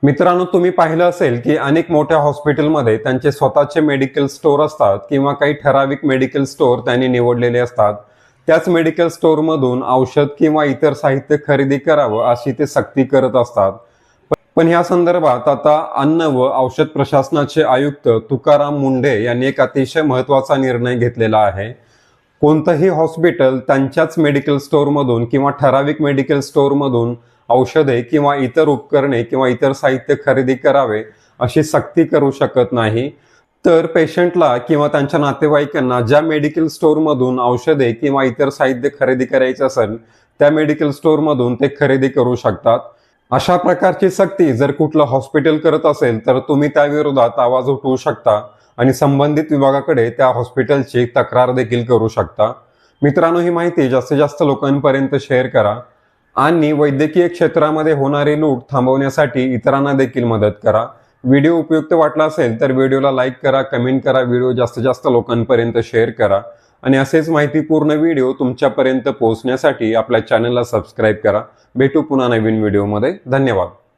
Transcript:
मित्रांनो, तुम्ही पाहिलं असेल की अनेक मोठ्या हॉस्पिटलमध्ये त्यांचे स्वतःचे मेडिकल स्टोअर असतात किंवा काही ठराविक मेडिकल स्टोअर त्यांनी निवडलेले असतात. त्याच मेडिकल स्टोअरमधून औषध किंवा इतर साहित्य खरेदी करावं अशी ते सक्ती करत असतात. पण या संदर्भात आता अन्न व औषध प्रशासनाचे आयुक्त तुकाराम मुंढे यांनी एक अतिशय महत्त्वाचा निर्णय घेतलेला आहे. कोणतंही हॉस्पिटल त्यांच्याच मेडिकल स्टोअरमधून किंवा ठराविक मेडिकल स्टोअरमधून औषधे किंवा इतर उपकरणे किंवा इतर साहित्य खरेदी करावे अशी सक्ती करू शकत नाही. तर पेशंटला किंवा त्यांच्या नातेवाईकांना ज्या मेडिकल स्टोअरमधून औषधे किंवा इतर साहित्य खरेदी करायचे असेल त्या मेडिकल स्टोअरमधून ते खरेदी करू शकतात. अशा प्रकारची सक्ती जर कुठलं हॉस्पिटल करत असेल तर तुम्ही त्या विरोधात आवाज उठवू शकता आणि संबंधित विभागाकडे त्या हॉस्पिटलची तक्रार देखील करू शकता. मित्रांनो, ही माहिती जास्तीत जास्त लोकांपर्यंत शेअर करा आणि वैद्यकीय क्षेत्रामध्ये होणारी लूट थांबवण्यासाठी इतरांना देखील मदत करा. व्हिडिओ उपयुक्त वाटला असेल तर व्हिडिओला लाईक करा, कमेंट करा, व्हिडिओ जास्तीत जास्त लोकांपर्यंत शेअर करा आणि असेच माहितीपूर्ण व्हिडिओ तुमच्यापर्यंत पोहोचण्यासाठी आपल्या चॅनलला सबस्क्राईब करा. भेटू पुन्हा नवीन व्हिडिओमध्ये. धन्यवाद.